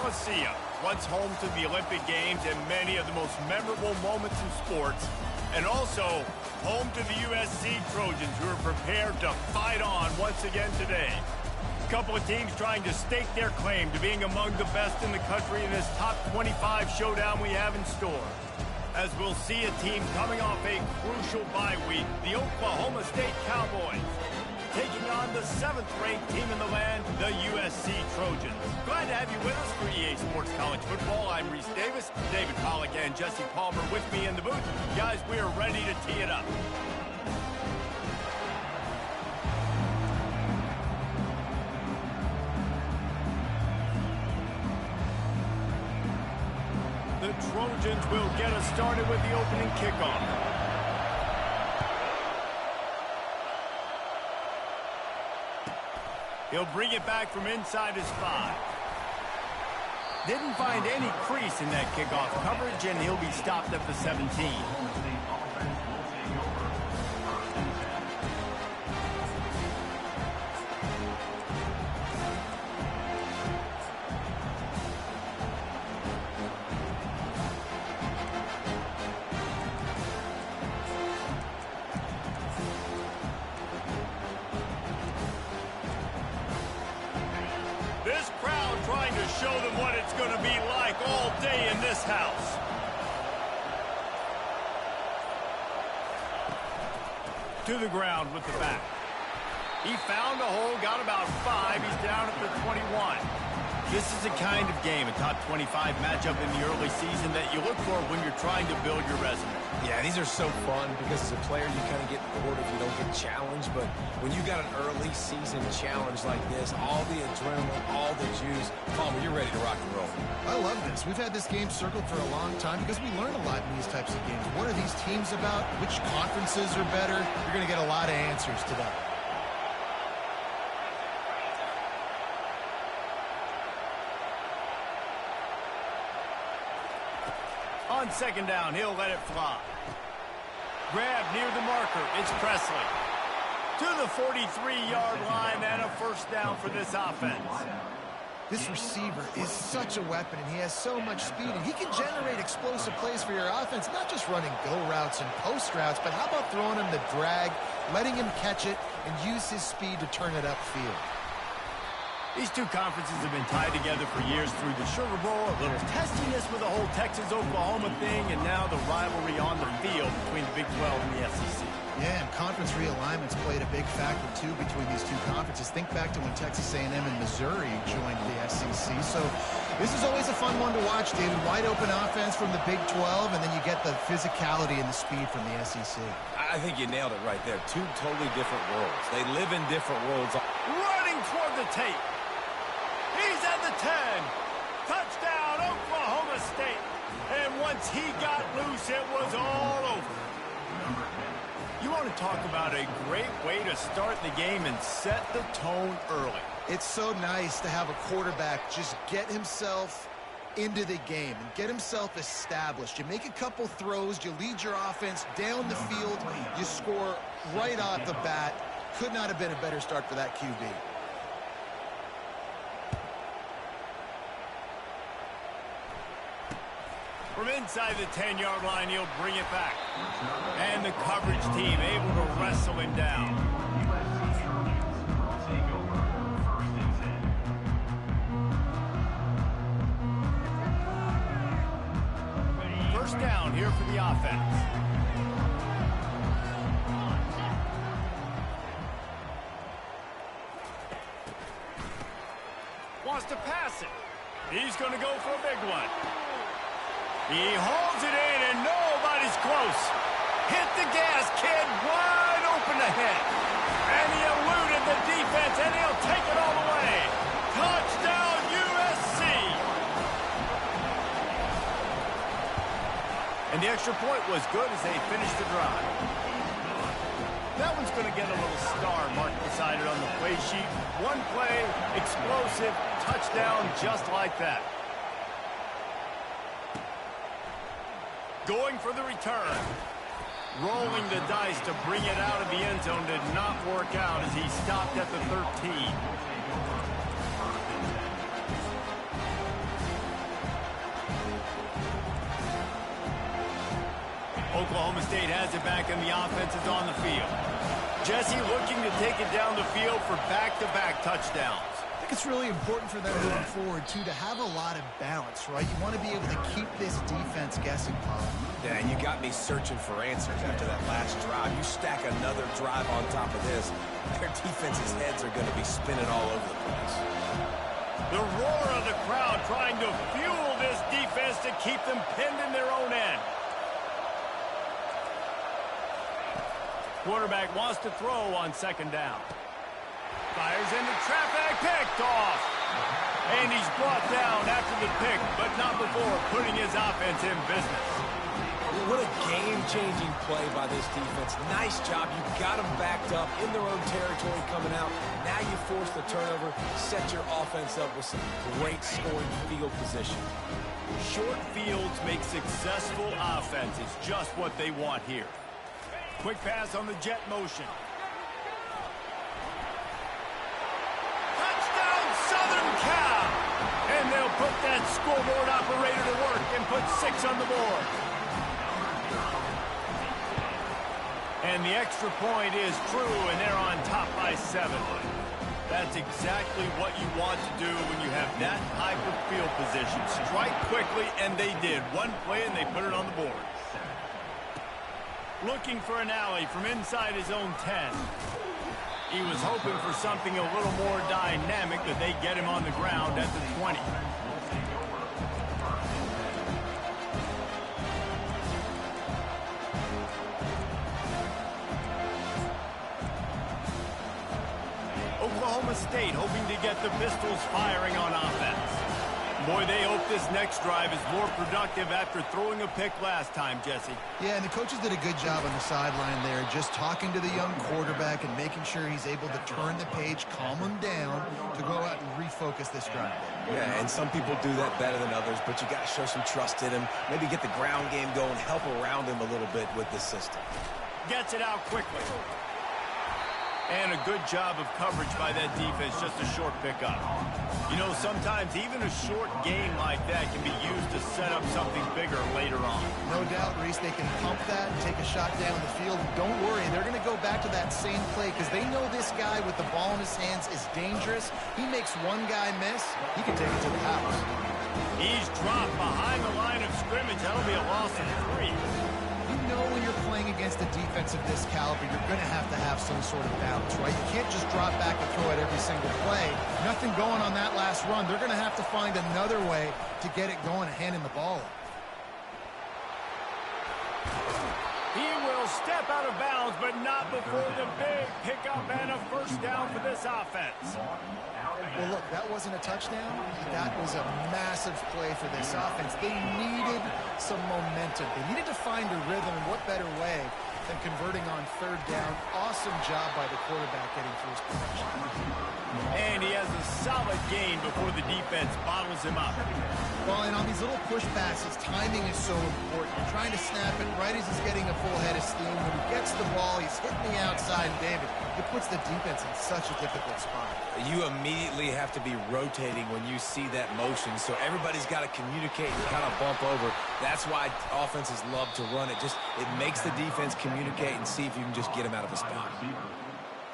Coliseum, once home to the Olympic Games and many of the most memorable moments in sports, and also home to the USC Trojans, who are prepared to fight on once again today. A couple of teams trying to stake their claim to being among the best in the country in this top 25 showdown we have in store. As we'll see a team coming off a crucial bye week, the Oklahoma State Cowboys, taking on the 7th-ranked team in the land, the USC Trojans. Glad to have you with us for EA Sports College Football. I'm Reese Davis, David Pollack and Jesse Palmer with me in the booth. Guys, we are ready to tee it up. The Trojans will get us started with the opening kickoff. He'll bring it back from inside his 5. Didn't find any crease in that kickoff coverage, and he'll be stopped at the 17. This crowd trying to show them what it's going to be like all day in this house. To the ground with the back. He found a hole, got about 5. He's down at the 21. This is the kind of game, a top 25 matchup in the early season, that you look for when you're trying to build your resume. Yeah, these are so fun because as a player, you kind of get bored if you don't get challenged. But when you got an early season challenge like this, all the adrenaline, all the juice, Palmer, you're ready to rock and roll. I love this. We've had this game circled for a long time because we learn a lot in these types of games. What are these teams about? Which conferences are better? You're going to get a lot of answers to that. On 2nd down, he'll let it fly. Grab near the marker. It's Presley. To the 43-yard line and a 1st down for this offense. This receiver is such a weapon, and he has so much speed, and he can generate explosive plays for your offense, not just running go routes and post routes, but how about throwing him the drag, letting him catch it, and use his speed to turn it upfield. These two conferences have been tied together for years through the Sugar Bowl, a little testiness with the whole Texas-Oklahoma thing, and now the rivalry on the field between the Big 12 and the SEC. Yeah, and conference realignments played a big factor, too, between these two conferences. Think back to when Texas A&M and Missouri joined the SEC. So this is always a fun one to watch, David. Wide open offense from the Big 12, and then you get the physicality and the speed from the SEC. I think you nailed it right there. Two totally different worlds. They live in different worlds. Running toward the tape. He's at the 10. Touchdown, Oklahoma State. And once he got loose, it was all over. You want to talk about a great way to start the game and set the tone early. It's so nice to have a quarterback just get himself into the game and get himself established. You make a couple throws, you lead your offense down the field, you score right off the bat. Could not have been a better start for that QB. From inside the 10-yard line, he'll bring it back. And the coverage team able to wrestle him down. First down here for the offense. Wants to pass it. He's going to go for a big one. He holds it in, and nobody's close. Hit the gas, kid, wide open ahead. And he eluded the defense, and he'll take it all the way. Touchdown, USC. And the extra point was good as they finished the drive. That one's going to get a little star marked beside it on the play sheet. One play, explosive, touchdown just like that. Going for the return. Rolling the dice to bring it out of the end zone did not work out as he stopped at the 13. Oklahoma State has it back, and the offense is on the field. Jesse looking to take it down the field for back-to-back touchdowns. I think it's really important for them moving forward, too, to have a lot of balance, right? You want to be able to keep this defense guessing, Paul. Yeah, you got me searching for answers after that last drive. You stack another drive on top of this, their defense's heads are going to be spinning all over the place. The roar of the crowd trying to fuel this defense to keep them pinned in their own end. Quarterback wants to throw on second down. Fires into traffic, picked off. And he's brought down after the pick, but not before putting his offense in business. What a game-changing play by this defense. Nice job. You got them backed up in their own territory coming out. Now you force the turnover, set your offense up with some great scoring field position. Short fields make successful offenses just what they want here. Quick pass on the jet motion. Touchdown, Southern Cal! And they'll put that scoreboard operator to work and put 6 on the board. And the extra point is true, and they're on top by 7. That's exactly what you want to do when you have that type of field position. Strike quickly, and they did. One play, and they put it on the board. Looking for an alley from inside his own 10. He was hoping for something a little more dynamic, that they get him on the ground at the 20. Oklahoma State hoping to get the Pistols firing on offense. Boy, they hope this next drive is more productive after throwing a pick last time, Jesse. Yeah, and the coaches did a good job on the sideline there, just talking to the young quarterback and making sure he's able to turn the page, calm him down, to go out and refocus this drive. Yeah, and some people do that better than others, but you got to show some trust in him, maybe get the ground game going, help around him a little bit with this system. Gets it out quickly. And a good job of coverage by that defense, just a short pickup. You know, sometimes even a short game like that can be used to set up something bigger later on. No doubt, Reese, they can pump that and take a shot down the field. Don't worry, they're going to go back to that same play because they know this guy with the ball in his hands is dangerous. He makes one guy miss, he can take it to the house. He's dropped behind the line of scrimmage. That'll be a loss of 3. You know when you're playing against a defense of this caliber, you're going to have some sort of balance, right? You can't just drop back and throw it every single play. Nothing going on that last run. They're going to have to find another way to get it going and handing the ball up. He will step out of bounds, but not before the big pickup and a first down for this offense. Well, look, that wasn't a touchdown. That was a massive play for this offense. They needed some momentum. They needed to find a rhythm, and what better way than converting on third down. Awesome job by the quarterback getting through his protection. And he has a solid gain before the defense bottles him up. Well, and on these little push passes, timing is so important. You're trying to snap it right as he's getting a full head of steam. When he gets the ball, he's hitting the outside, David. It puts the defense in such a difficult spot. You immediately have to be rotating when you see that motion, so everybody's got to communicate and kind of bump over. That's why offenses love to run it. It makes the defense communicate and see if you can just get him out of a spot.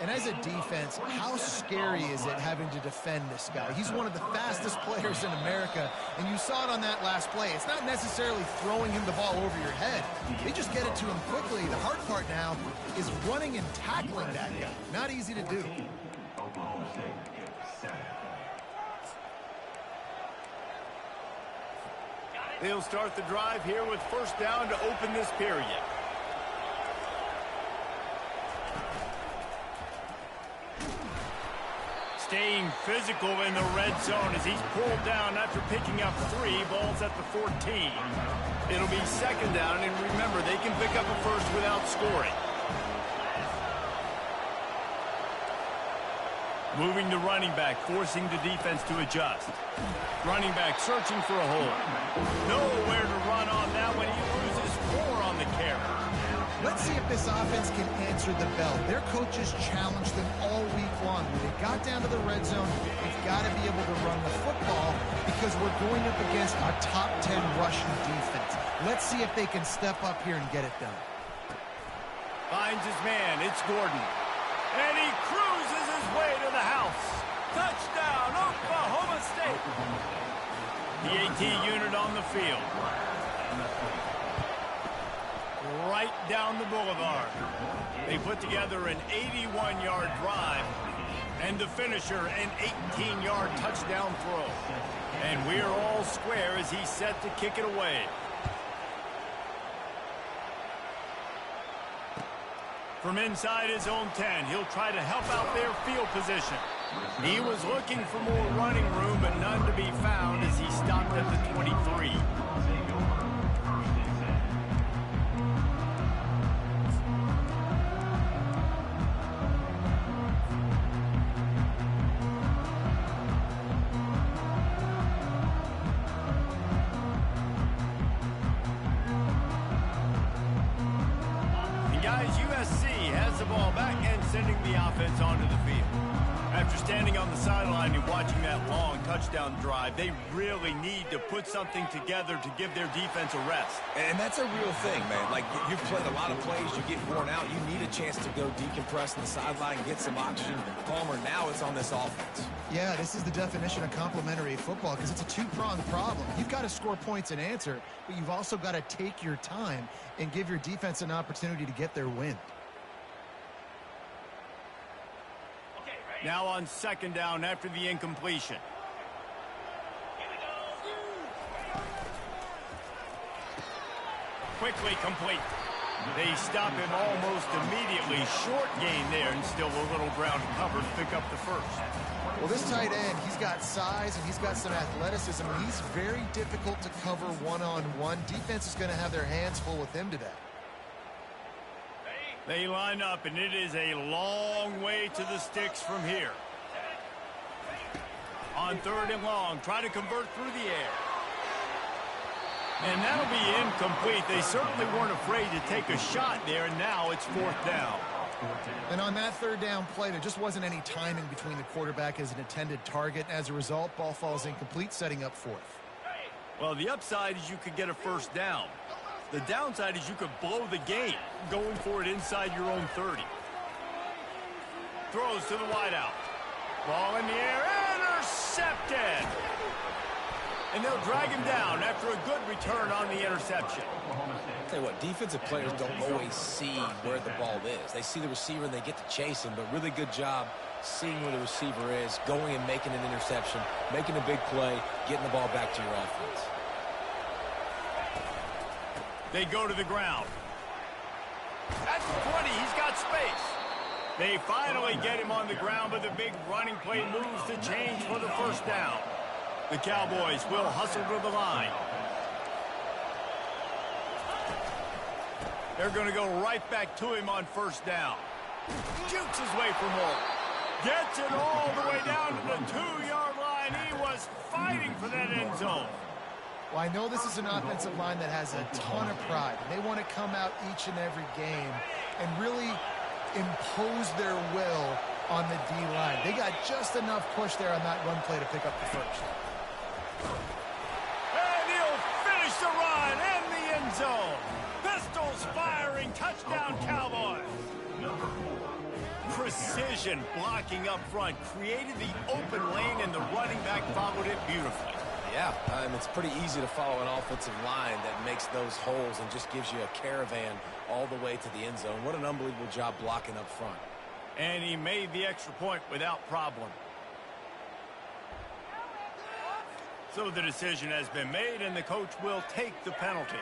And as a defense, how scary is it having to defend this guy? He's one of the fastest players in America, and you saw it on that last play. It's not necessarily throwing him the ball over your head. They just get it to him quickly. The hard part now is running and tackling that guy. Not easy to do. They'll start the drive here with first down to open this period. Staying physical in the red zone as he's pulled down after picking up 3 balls at the 14. It'll be second down, and remember, they can pick up a first without scoring. Moving to running back, forcing the defense to adjust. Running back searching for a hole. Nowhere to run on that when he loses 4 on the carry. Let's see if this offense can answer the bell. Their coaches challenged them all week long. When they got down to the red zone, they've got to be able to run the football because we're going up against a top 10 rushing defense. Let's see if they can step up here and get it done. Finds his man. It's Gordon. And he cruises his way to the house. Touchdown, Oklahoma State. The AT unit on the field. Right down the boulevard. They put together an 81-yard drive. And the finisher, an 18-yard touchdown throw. And we're all square as he's set to kick it away. From inside his own 10, he'll try to help out their field position. He was looking for more running room, but none to be found as he stopped at the 23. Sending the offense onto the field. After standing on the sideline and watching that long touchdown drive, they really need to put something together to give their defense a rest. And that's a real thing, man. Like, you've played a lot of plays, you get worn out, you need a chance to go decompress on the sideline and get some oxygen. Palmer, now it's on this offense. Yeah, this is the definition of complementary football because it's a two-pronged problem. You've got to score points and answer, but you've also got to take your time and give your defense an opportunity to get their win. Now on second down after the incompletion. Quickly complete. They stop him almost immediately. Short gain there and still a little ground to cover to pick up the first. Well, this tight end, he's got size and he's got some athleticism. And he's very difficult to cover one-on-one. Defense is going to have their hands full with him today. They line up, and it is a long way to the sticks from here. On third and long, try to convert through the air. And that'll be incomplete. They certainly weren't afraid to take a shot there, and now it's fourth down. And on that third down play, there just wasn't any timing between the quarterback as an intended target. As a result, ball falls incomplete, setting up fourth. Well, the upside is you could get a first down. The downside is you could blow the game going for it inside your own 30. Throws to the wideout. Ball in the air, intercepted. And they'll drag him down after a good return on the interception. I'll tell you what, defensive players don't always see where the ball is. They see the receiver and they get to chase him, but really good job seeing where the receiver is, going and making an interception, making a big play, getting the ball back to your offense. They go to the ground. At the 20, he's got space. They finally get him on the ground, but the big running play moves to change for the first down. The Cowboys will hustle to the line. They're going to go right back to him on first down. Jukes his way for more. Gets it all the way down to the 2-yard line. He was fighting for that end zone. Well, I know this is an offensive line that has a ton of pride. They want to come out each and every game and really impose their will on the D-line. They got just enough push there on that run play to pick up the first. And he'll finish the run in the end zone. Pistols firing, touchdown Cowboys. Precision blocking up front created the open lane, and the running back followed it beautifully. Yeah, it's pretty easy to follow an offensive line that makes those holes and just gives you a caravan all the way to the end zone. What an unbelievable job blocking up front. And he made the extra point without problem. So the decision has been made, and the coach will take the penalty.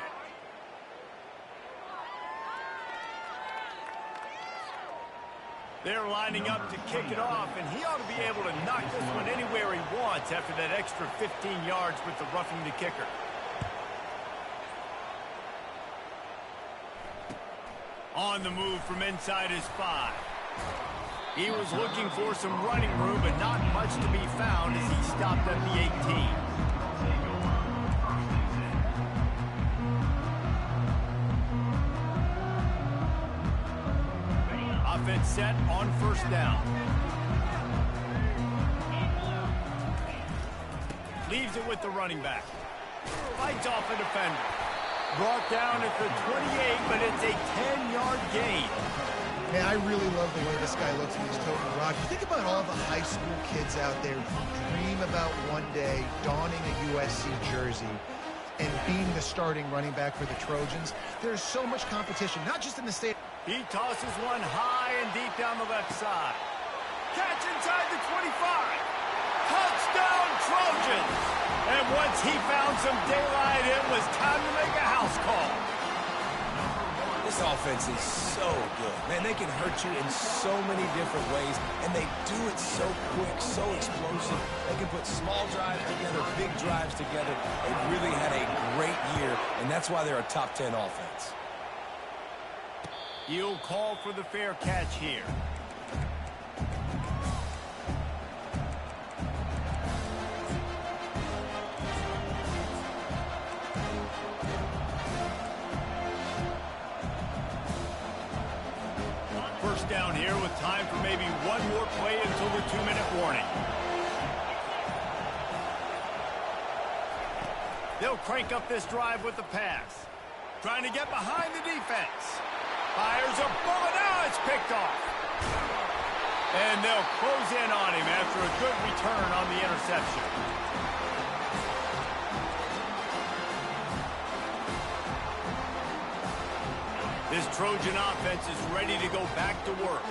They're lining up to kick it off, and he ought to be able to knock this one anywhere he wants after that extra 15 yards with the roughing the kicker. On the move from inside his 5. He was looking for some running room, but not much to be found as he stopped at the 18. Offense set on first down. Leaves it with the running back. Fights off a defender. Brought down at the 28, but it's a 10-yard gain. Man, I really love the way this guy looks when he's toting the rock. You think about all the high school kids out there who dream about one day donning a USC jersey and being the starting running back for the Trojans. There's so much competition, not just in the state. He tosses one high and deep down the left side. Catch inside the 25. Touchdown, Trojans! And once he found some daylight, it was time to make a house call. This offense is so good. Man, they can hurt you in so many different ways, and they do it so quick, so explosive. They can put small drives together, big drives together. They've really had a great year, and that's why they're a top 10 offense. He'll call for the fair catch here. First down here with time for maybe one more play until the 2-minute warning. They'll crank up this drive with the pass. Trying to get behind the defense. Fires a bullet. Now it's picked off. And they'll close in on him after a good return on the interception. This Trojan offense is ready to go back to work.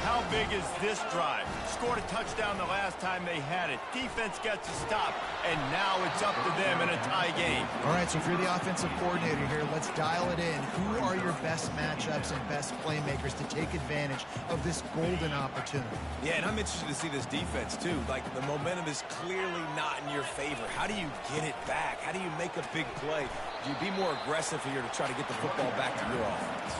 How big is this drive? Scored a touchdown the last time they had it. Defense gets a stop, and now it's up to them in a tie game. All right, so if you're the offensive coordinator here, let's dial it in. Who are your best matchups and best playmakers to take advantage of this golden opportunity? Yeah, and I'm interested to see this defense, too. Like, the momentum is clearly not in your favor. How do you get it back? How do you make a big play? Do you be more aggressive here to try to get the football back to your offense?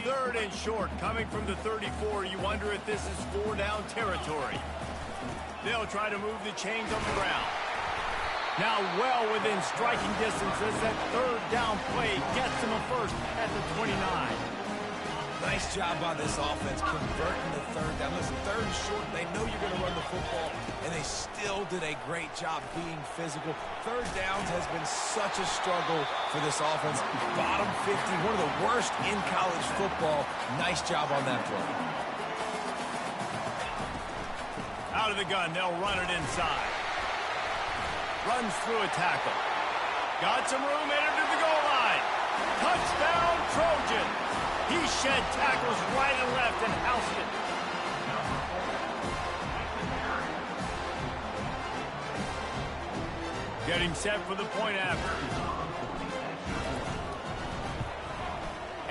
Third and short, coming from the 34. You wonder if this is 4-down territory. They'll try to move the chains on the ground. Now well within striking distance as that third down play gets them a first at the 29. Nice job by this offense converting the third down. Listen, third and short, they know you're going to run the football, and they still did a great job being physical. Third downs has been such a struggle for this offense. Bottom 50, one of the worst in college football. Nice job on that play. Out of the gun, they'll run it inside. Runs through a tackle. Got some room, entered to the goal line. Touchdown, Trojan. He shed tackles right and left and housed it. Getting set for the point after.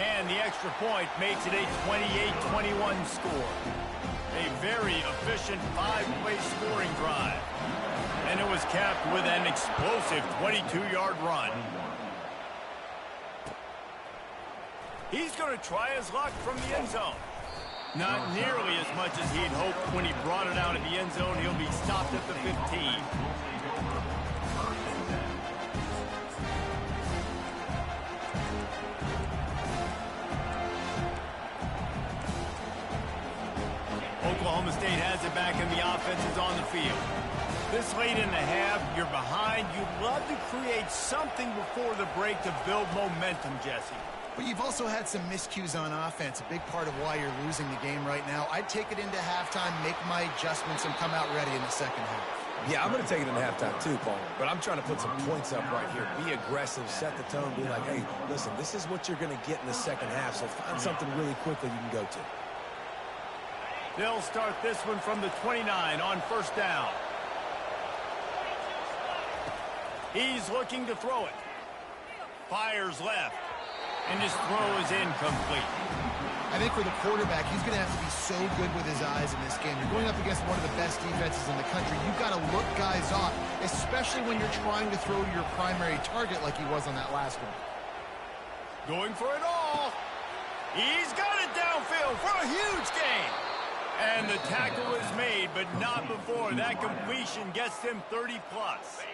And the extra point makes it a 28-21 score. A very efficient 5-play scoring drive. And it was capped with an explosive 22-yard run. He's going to try his luck from the end zone. Not nearly as much as he'd hoped when he brought it out of the end zone. He'll be stopped at the 15. Oklahoma State has it back and the offense is on the field. This late in the half, you're behind. You'd love to create something before the break to build momentum, Jesse. But you've also had some miscues on offense, a big part of why you're losing the game right now. I'd take it into halftime, make my adjustments, and come out ready in the second half. Yeah, I'm going to take it into halftime too, Paul. But I'm trying to put some points up right here. Be aggressive, set the tone, be like, hey, listen, this is what you're going to get in the second half, so find something really quickly you can go to. They'll start this one from the 29 on first down. He's looking to throw it. Fires left. And his throw is incomplete. I think for the quarterback, he's going to have to be so good with his eyes in this game. You're going up against one of the best defenses in the country. You've got to look guys off, especially when you're trying to throw to your primary target like he was on that last one. Going for it all. He's got it downfield for a huge gain. And the tackle is made, but not before that completion gets them 30-plus.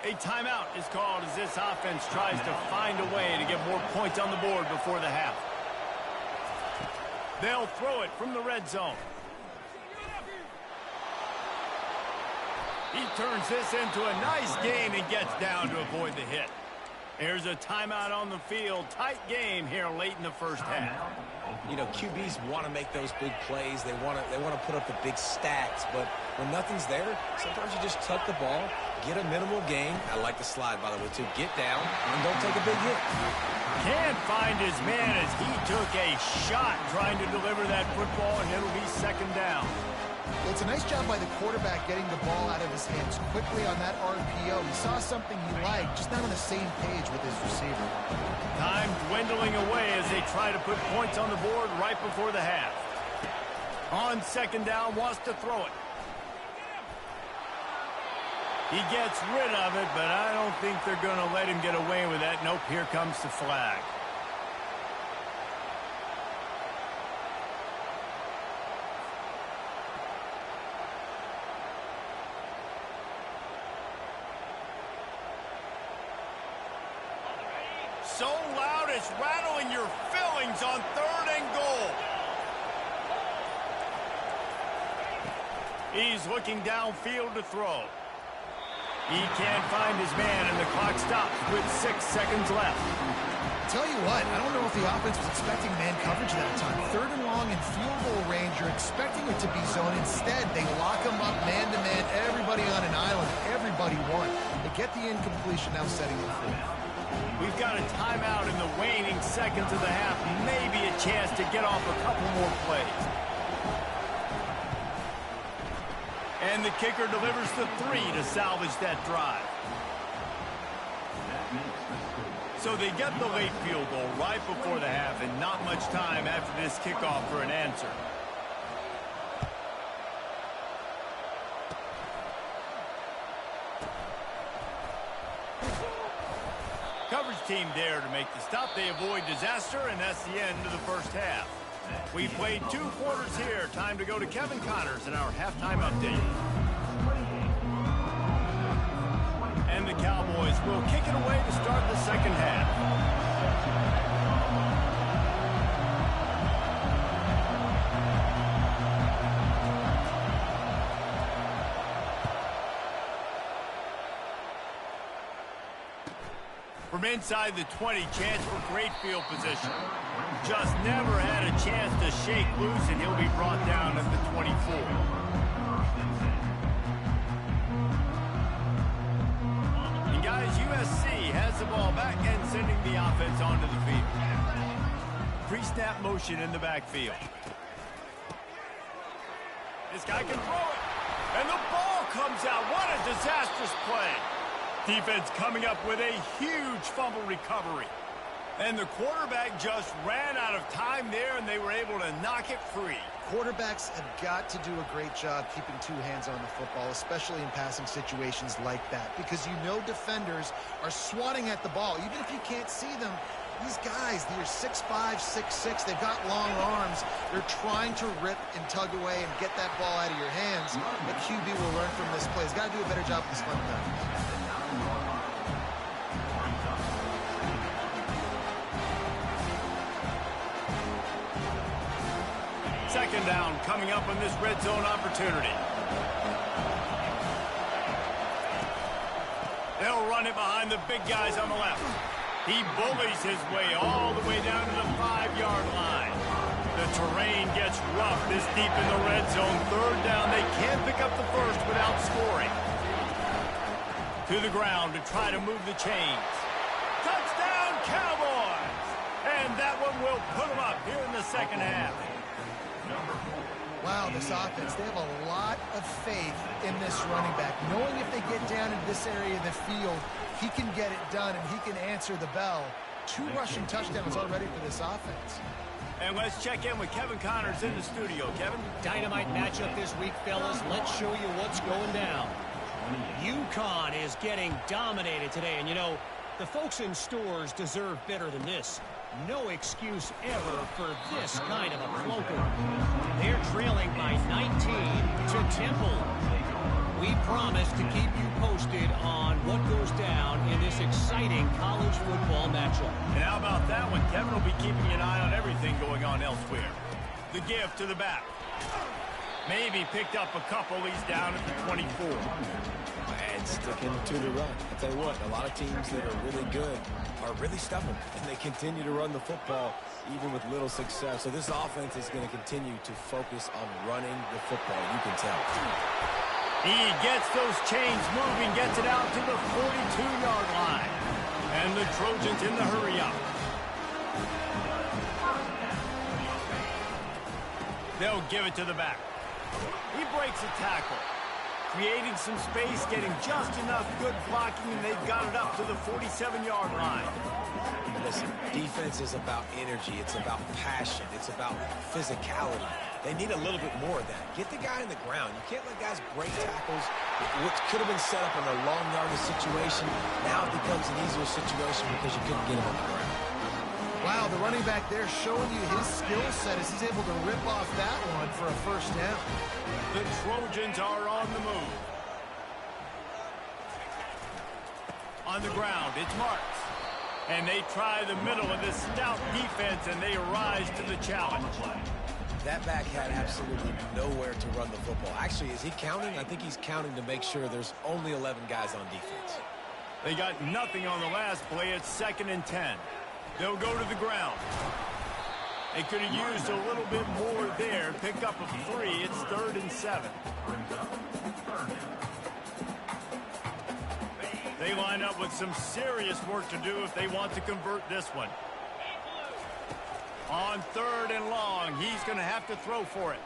A timeout is called as this offense tries to find a way to get more points on the board before the half. They'll throw it from the red zone. He turns this into a nice gain and gets down to avoid the hit. Here's a timeout on the field. Tight game here late in the first half. You know, QBs want to make those big plays. They want to put up the big stats. But when nothing's there, sometimes you just tuck the ball, get a minimal gain. I like the slide, by the way, too. Get down and don't take a big hit. Can't find his man as he took a shot trying to deliver that football, and it'll be second down. Well, it's a nice job by the quarterback getting the ball out of his hands quickly on that RPO. He saw something he liked, just not on the same page with his receiver. Time dwindling away as they try to put points on the board right before the half. On second down, wants to throw it. He gets rid of it, but I don't think they're going to let him get away with that. Nope, here comes the flag. So loud it's rattling your fillings on 3rd and goal. He's looking downfield to throw. He can't find his man, and the clock stops with 6 seconds left. Tell you what, I don't know if the offense was expecting man coverage that time. 3rd and long in field goal range, you're expecting it to be zone. Instead, they lock him up man-to-man, everybody on an island, everybody won. They get the incompletion, now setting the field. We've got a timeout in the waning seconds of the half. Maybe a chance to get off a couple more plays. And the kicker delivers the 3 to salvage that drive. So they get the late field goal right before the half, and not much time after this kickoff for an answer. Coverage team there to make the stop. They avoid disaster, and that's the end of the first half. We played 2 quarters here. Time to go to Kevin Connors in our halftime update. And the Cowboys will kick it away to start the second half. From inside the 20, chance for great field position. Just never had a chance to shake loose, and he'll be brought down at the 24. And guys, USC has the ball back and sending the offense onto the field. Pre-snap motion in the backfield. This guy can throw it. And the ball comes out. What a disastrous play. Defense coming up with a huge fumble recovery. And the quarterback just ran out of time there, and they were able to knock it free. Quarterbacks have got to do a great job keeping 2 hands on the football, especially in passing situations like that, because you know defenders are swatting at the ball. Even if you can't see them, these guys, they're 6'5", 6'6", they've got long arms. They're trying to rip and tug away and get that ball out of your hands. The QB will learn from this play. He's got to do a better job with his fundamentals. Second down coming up on this red zone opportunity. They'll run it behind the big guys on the left. He bullies his way all the way down to the 5-yard line. The terrain gets rough this deep in the red zone. 3rd down, they can't pick up the first without scoring. To the ground to try to move the chains. Touchdown, Cowboys! And that one will put them up here in the second half. Wow, this offense, they have a lot of faith in this running back, knowing if they get down in this area of the field, he can get it done and he can answer the bell. 2 rushing touchdowns already for this offense. And let's check in with Kevin Connors in the studio. Kevin? Dynamite matchup this week, fellas. Let's show you what's going down. UConn is getting dominated today, and you know, the folks in stores deserve better than this. No excuse ever for this kind of a clunker. They're trailing by 19 to Temple. We promise to keep you posted on what goes down in this exciting college football matchup. And how about that one? Kevin will be keeping an eye on everything going on elsewhere. The give to the back. Maybe picked up a couple. He's down at the 24. And sticking to the run. I'll tell you what, a lot of teams that are really good are really stubborn, and they continue to run the football even with little success. So this offense is going to continue to focus on running the football. You can tell. He gets those chains moving, gets it out to the 42-yard line. And the Trojans in the hurry up. They'll give it to the back. He breaks a tackle, creating some space, getting just enough good blocking, and they've got it up to the 47-yard line. Listen, defense is about energy. It's about passion. It's about physicality. They need a little bit more of that. Get the guy in the ground. You can't let guys break tackles. What could have been set up in a long yardage situation, now it becomes an easier situation because you couldn't get him on the ground. Wow, the running back there showing you his skill set as he's able to rip off that one for a first down. The Trojans are on the move. On the ground, it's Marks. And they try the middle of this stout defense, and they rise to the challenge. That back had absolutely nowhere to run the football. Actually, is he counting? I think he's counting to make sure there's only 11 guys on defense. They got nothing on the last play. It's 2nd and 10. They'll go to the ground. They could have used a little bit more there. Pick up a 3. It's 3rd and 7. They line up with some serious work to do if they want to convert this one. On 3rd and long, he's going to have to throw for it.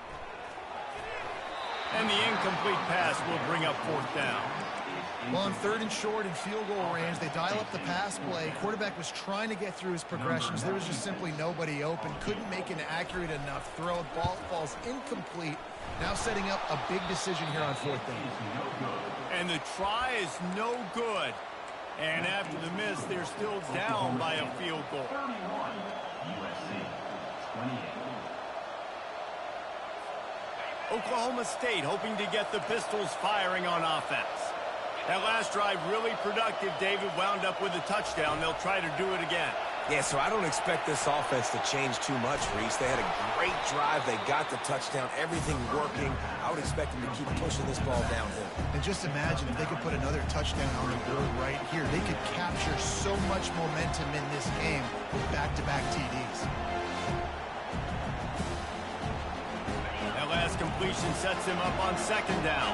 And the incomplete pass will bring up 4th down. Well, on 3rd and short and field goal range, they dial up the pass play. Quarterback was trying to get through his progressions. There was just simply nobody open. Couldn't make an accurate enough throw. Ball falls incomplete. Now setting up a big decision here on 4th down. And the try is no good. And after the miss, they're still down by a field goal. Oklahoma State hoping to get the Pistols firing on offense. That last drive really productive. David wound up with a touchdown. They'll try to do it again. Yeah, so I don't expect this offense to change too much, Reese. They had a great drive. They got the touchdown. Everything working. I would expect them to keep pushing this ball downhill. And just imagine if they could put another touchdown on the board right here. They could capture so much momentum in this game with back-to-back TDs. That last completion sets him up on 2nd down.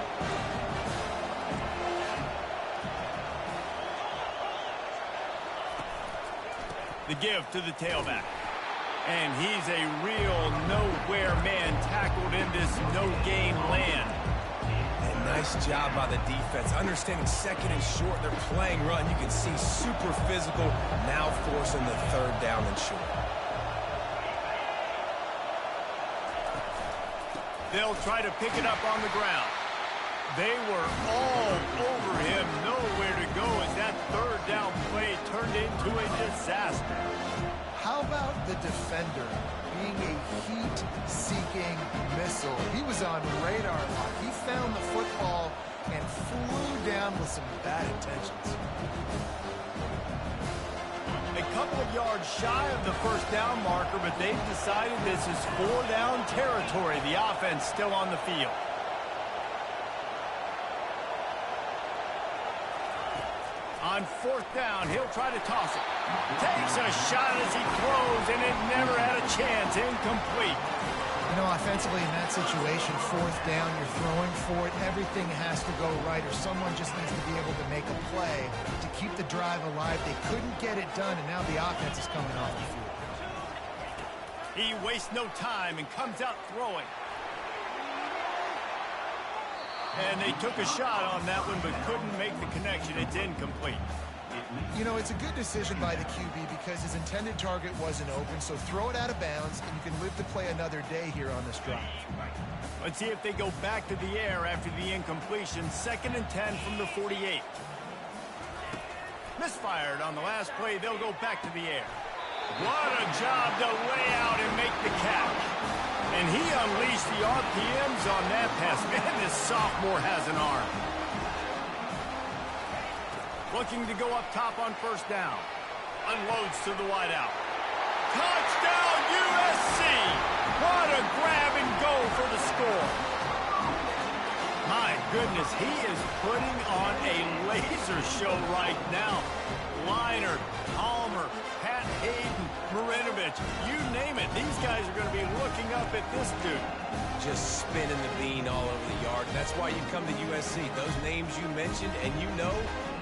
The give to the tailback. And he's a real nowhere man tackled in this no-gain land. And nice job by the defense. Understanding 2nd and short, they're playing run. You can see super physical, now forcing the 3rd down and short. They'll try to pick it up on the ground. They were all over him, nowhere to go as that 3rd down play turned into a disaster. How about the defender being a heat-seeking missile? He was on radar lock. He found the football and flew down with some bad intentions. A couple of yards shy of the 1st down marker, but they've decided this is 4-down territory. The offense still on the field. On 4th down, he'll try to toss it. Takes a shot as he throws, and it never had a chance. Incomplete. You know, offensively in that situation, 4th down, you're throwing for it. Everything has to go right, or someone just needs to be able to make a play to keep the drive alive. They couldn't get it done, and now the offense is coming off the field. He wastes no time and comes out throwing. And they took a shot on that one, but couldn't make the connection. It's incomplete. You know, it's a good decision by the QB because his intended target wasn't open, so throw it out of bounds, and you can live to play another day here on this drive. Let's see if they go back to the air after the incompletion. 2nd and 10 from the 48. Misfired on the last play. They'll go back to the air. What a job to lay out and make the catch. And he unleashed the RPMs on that pass. Man, this sophomore has an arm. Looking to go up top on 1st down. Unloads to the wideout. Touchdown USC! What a grab and go for the score. goodness, he is putting on a laser show right now. Leinart, Palmer, Pat Hayden, Marinovich, you name it. These guys are going to be looking up at this dude. Just spinning the bean all over the yard. That's why you come to USC. Those names you mentioned, and you know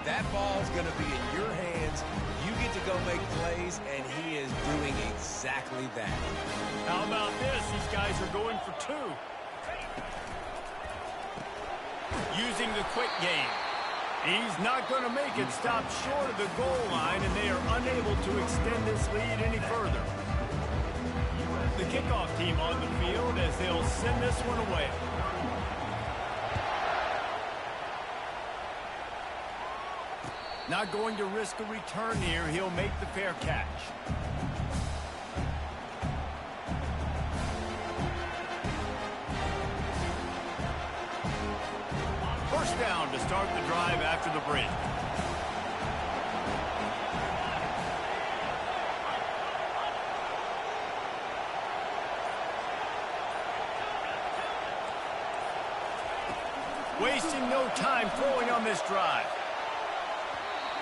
that ball's going to be in your hands. You get to go make plays, and he is doing exactly that. How about this? These guys are going for two. Using the quick game. He's not going to make it stop short of the goal line, and they are unable to extend this lead any further. The kickoff team on the field as they'll send this one away. Not going to risk a return here. He'll make the fair catch. First down to start the drive after the break. Wasting no time throwing on this drive.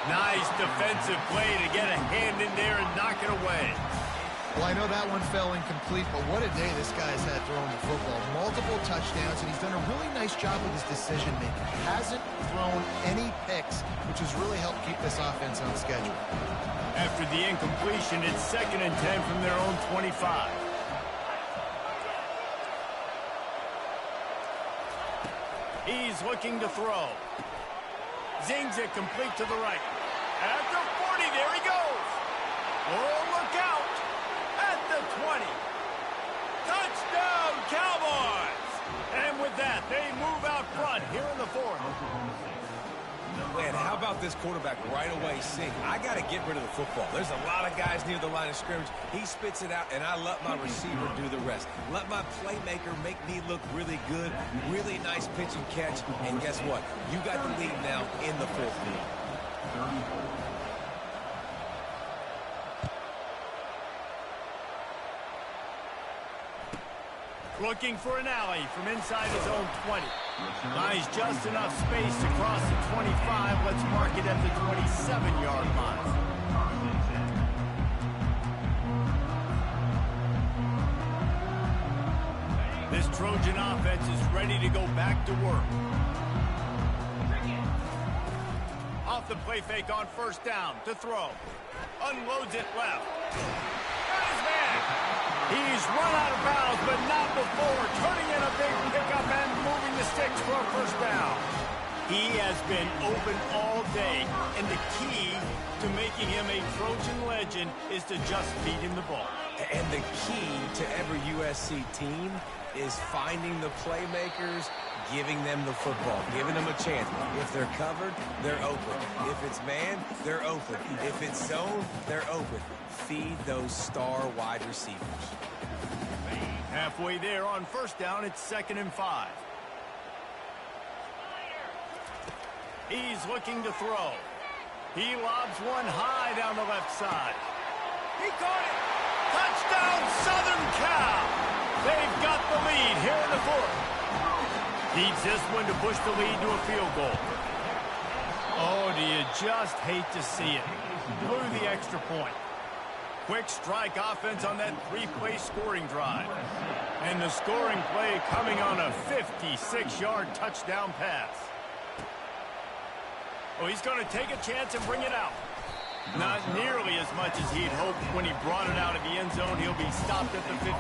Nice defensive play to get a hand in there and knock it away. Well, I know that one fell incomplete, but what a day this guy's had throwing the football. Multiple touchdowns, and he's done a really nice job with his decision-making. Hasn't thrown any picks, which has really helped keep this offense on schedule. After the incompletion, it's 2nd and 10 from their own 25. He's looking to throw. Zings it complete to the right. At the 40, there he goes. Oh, look out. At the 20. Touchdown, Cowboys! And with that, they move out front here in the 4th. Man, how about this quarterback right away saying, I got to get rid of the football. There's a lot of guys near the line of scrimmage. He spits it out, and I let my receiver do the rest. Let my playmaker make me look really good. Really nice pitch and catch. And guess what? You got the lead now in the 4th quarter. Looking for an alley from inside his own 20. Nice, just enough space to cross the 25. Let's mark it at the 27-yard line. This Trojan offense is ready to go back to work. Off the play fake on first down to throw. Unloads it left. Got his man. He's run out of bounds, but not before turning in a big pickup and moving the sticks for a first down. He has been open all day, and the key to making him a Trojan legend is to just feed him the ball. And the key to every USC team is finding the playmakers, giving them the football, giving them a chance. If they're covered, they're open. If it's man, they're open. If it's zone, they're open. Feed those star wide receivers. Halfway there on first down, it's 2nd and 5. He's looking to throw. He lobs one high down the left side. He caught it. Touchdown, Southern Cal. They've got the lead here in the 4th. Needs this one to push the lead to a field goal. Oh, do you just hate to see it? Blew the extra point. Quick strike offense on that 3-play scoring drive. And the scoring play coming on a 56-yard touchdown pass. Oh, he's going to take a chance and bring it out. Not nearly as much as he'd hoped when he brought it out of the end zone. He'll be stopped at the 15.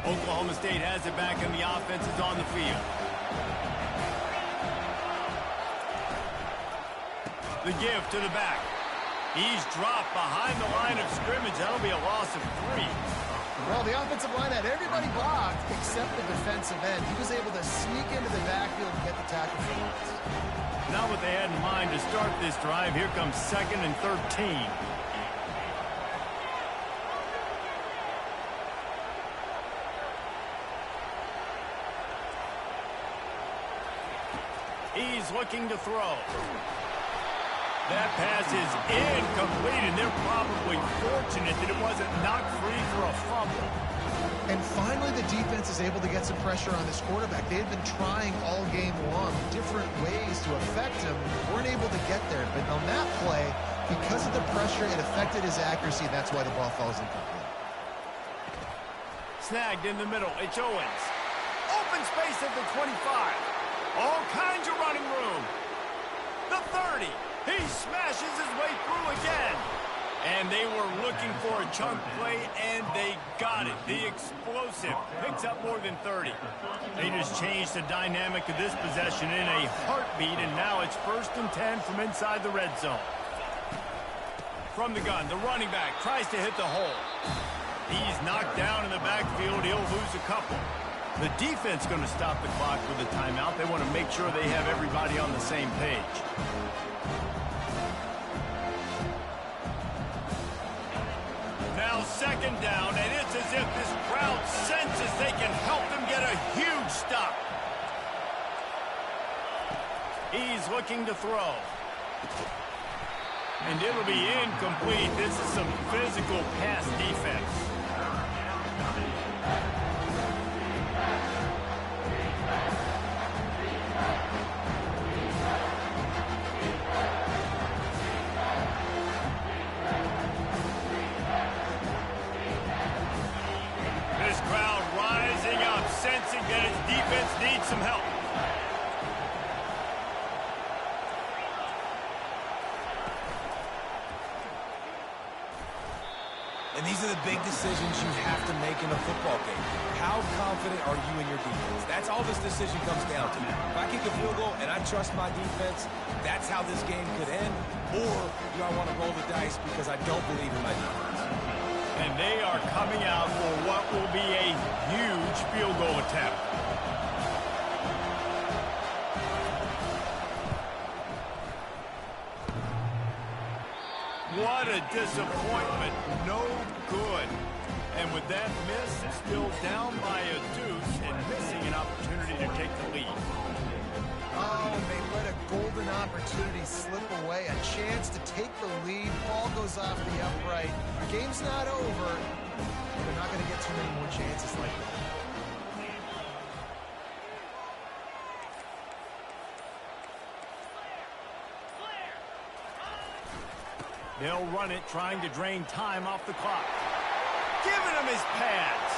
Oklahoma State has it back, and the offense is on the field. The give to the back. He's dropped behind the line of scrimmage. That'll be a loss of 3. Well, the offensive line had everybody blocked except the defensive end. He was able to sneak into the backfield and get the tackle for once. Not what they had in mind to start this drive. Here comes 2nd and 13. He's looking to throw. That pass is incomplete, and they're probably fortunate that it wasn't knocked free for a fumble. And finally, the defense is able to get some pressure on this quarterback. They had been trying all game long different ways to affect him. Weren't able to get there. But on that play, because of the pressure, it affected his accuracy. That's why the ball falls incomplete. Snagged in the middle. It's Owens. Open space at the 25. All kinds of running room. The 30. He smashes his way through again. And they were looking for a chunk play, and they got it. The explosive picks up more than 30. They just changed the dynamic of this possession in a heartbeat, and now it's 1st and 10 from inside the red zone. From the gun, the running back tries to hit the hole. He's knocked down in the backfield. He'll lose a couple. The defense going to stop the clock with a timeout. They want to make sure they have everybody on the same page. Now 2nd down, and it's as if this crowd senses they can help them get a huge stop. He's looking to throw. And it'll be incomplete. This is some physical pass defense. This crowd rising up, sensing that its defense needs some help. And these are the big decisions you have to make in a football game. How confident are you in your defense? That's all this decision comes down to. If I kick a field goal and I trust my defense, that's how this game could end. Or do I want to roll the dice because I don't believe in my defense? And they are coming out for what will be a huge field goal attempt. What a disappointment. No good. And with that miss, still down by a deuce and missing an opportunity to take the lead. Oh, they let a golden opportunity slip away. A chance to take the lead. Ball goes off the upright. Game's not over. They're not going to get too many more chances like that. They'll run it, trying to drain time off the clock. Giving him his pads.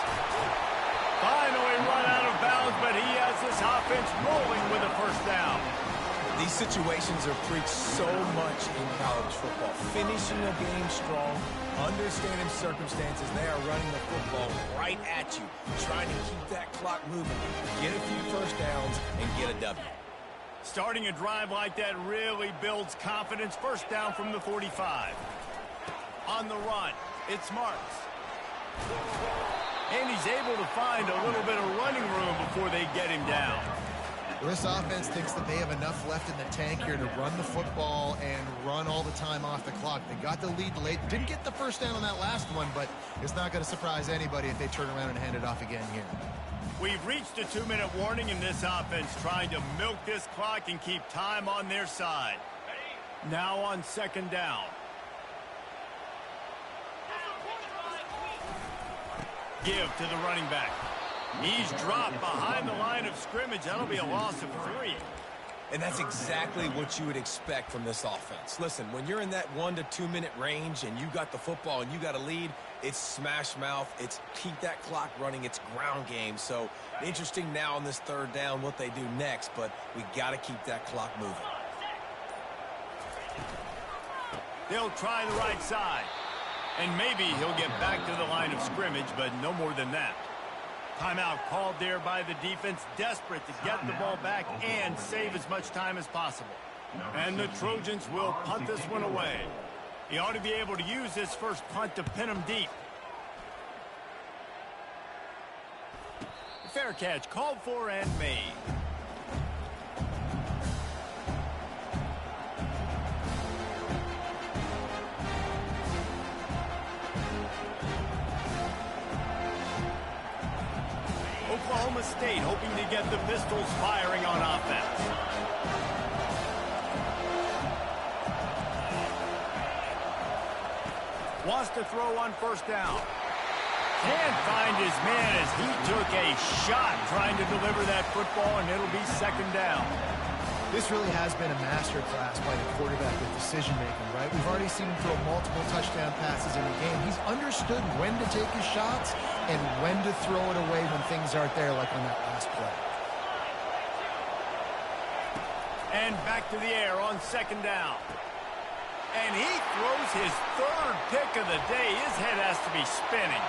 Finally run out of bounds, but he has this offense rolling with a 1st down. These situations are preached so much in college football. Finishing a game strong, understanding circumstances. They are running the football right at you, trying to keep that clock moving, get a few 1st downs, and get a W. Starting a drive like that really builds confidence. 1st down from the 45. On the run, it's Marks. And he's able to find a little bit of running room before they get him down. This offense thinks that they have enough left in the tank here to run the football and run all the time off the clock. They got the lead late. Didn't get the 1st down on that last one, but it's not going to surprise anybody if they turn around and hand it off again here. We've reached a 2-minute warning in this offense, trying to milk this clock and keep time on their side. Now on 2nd down. Give to the running back. He's dropped behind the line of scrimmage. That'll be a loss of 3. And that's exactly what you would expect from this offense. Listen, when you're in that 1 to 2 minute range and you got the football and you got a lead, it's smash mouth, it's keep that clock running, it's ground game. So interesting now on this 3rd down what they do next, but we got to keep that clock moving. They'll try the right side. And maybe he'll get back to the line of scrimmage, but no more than that. Timeout called there by the defense, desperate to get the ball back and save as much time as possible. And the Trojans will punt this one away. He ought to be able to use this first punt to pin him deep. Fair catch called for and made. Oklahoma State hoping to get the Pistols firing on offense. Wants to throw on first down. Can't find his man as he took a shot trying to deliver that football, and it'll be second down. This really has been a masterclass by the quarterback with decision-making, right? We've already seen him throw multiple touchdown passes in the game. He's understood when to take his shots and when to throw it away when things aren't there, like on that last play. And back to the air on second down. And he throws his third pick of the day. His head has to be spinning.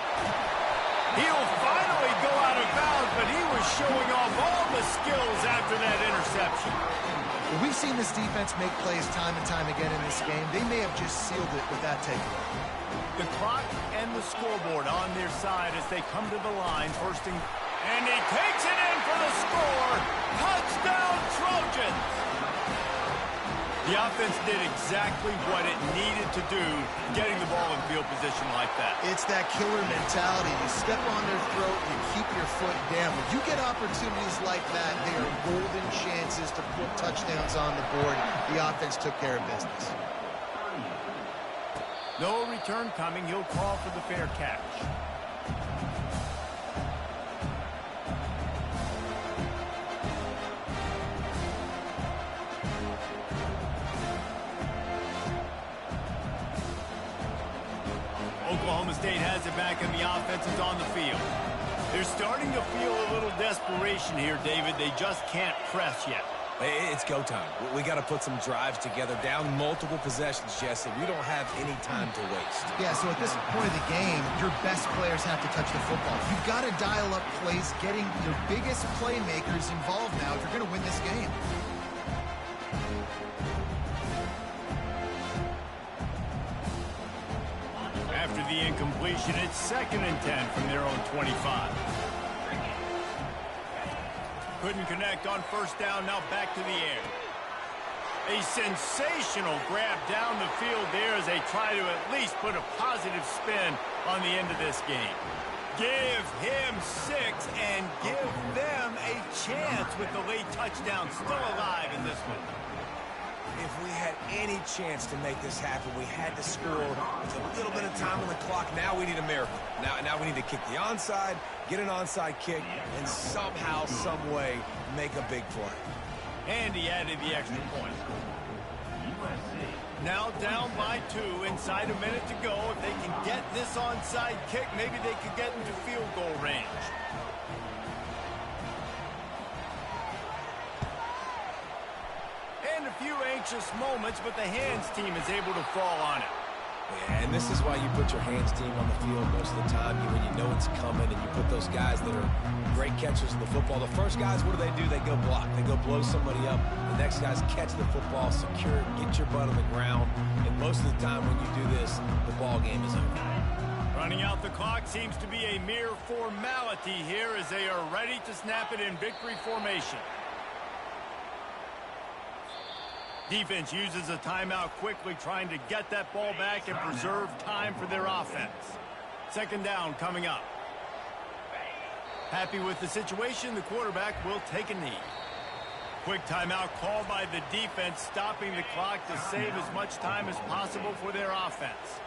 He'll finally go out of bounds, but he was showing off all the skills after that interception. Well, we've seen this defense make plays time and time again in this game. They may have just sealed it with that takeaway. The clock and the scoreboard on their side as they come to the line. And he takes it in for the score. Touchdown, Trojans! The offense did exactly what it needed to do, getting the ball in field position like that. It's that killer mentality. You step on their throat, you keep your foot down. When you get opportunities like that, they are golden chances to put touchdowns on the board. The offense took care of business. No return coming. He'll call for the fair catch. Oklahoma State has it back, and the offense is on the field. They're starting to feel a little desperation here, David. They just can't press yet. It's go time. We got to put some drives together, down multiple possessions, Jesse. We don't have any time to waste. Yeah, so at this point of the game, your best players have to touch the football. You've got to dial up plays, getting your biggest playmakers involved now if you're going to win this game. After the incompletion, it's 2nd and 10 from their own 25. Couldn't connect on first down, now back to the air. A sensational grab down the field there as they try to at least put a positive spin on the end of this game. Give him 6 and give them a chance with the late touchdown still alive in this one. If we had any chance to make this happen, we had to score with a little bit of time on the clock. Now we need a miracle. Now we need to kick the onside, get an onside kick, and somehow, some way, make a big play. And he added the extra point. Now down by 2, inside a minute to go. If they can get this onside kick, maybe they could get into field goal range. And a few anxious moments, but the hands team is able to fall on it. Yeah, and this is why you put your hands team on the field most of the time when you know it's coming, and you put those guys that are great catchers of the football. The first guys, what do? They go block. They go blow somebody up. The next guys catch the football, secure it, get your butt on the ground. And most of the time when you do this, the ball game is over. Running out the clock seems to be a mere formality here as they are ready to snap it in victory formation. Defense uses a timeout quickly, trying to get that ball back and preserve time for their offense. 2nd down coming up. Happy with the situation, the quarterback will take a knee. Quick timeout called by the defense, stopping the clock to save as much time as possible for their offense.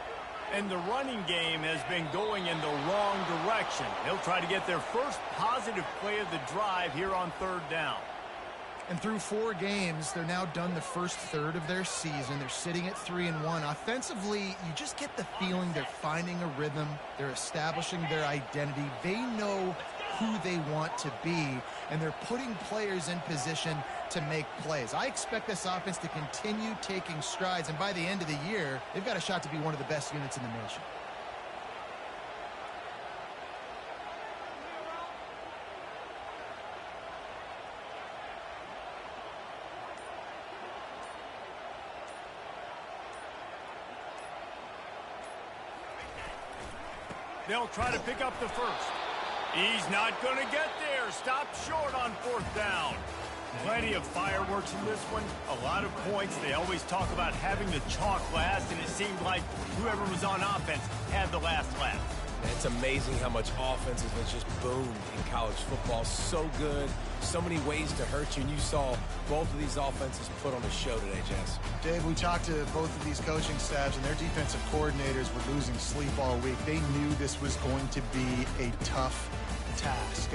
And the running game has been going in the wrong direction. They'll try to get their first positive play of the drive here on 3rd down. And through 4 games, they're now done the first third of their season. They're sitting at 3-1. Offensively, you just get the feeling they're finding a rhythm. They're establishing their identity. They know who they want to be, and they're putting players in position to make plays. I expect this offense to continue taking strides, and by the end of the year, they've got a shot to be one of the best units in the nation. They'll try to pick up the first. He's not going to get there. Stopped short on 4th down. Plenty of fireworks in this one. A lot of points. They always talk about having the chalk last, and it seemed like whoever was on offense had the last laugh. It's amazing how much offense has just boomed in college football. So good, so many ways to hurt you, and you saw both of these offenses put on a show today, Jess. Dave, we talked to both of these coaching staffs, and their defensive coordinators were losing sleep all week. They knew this was going to be a tough task.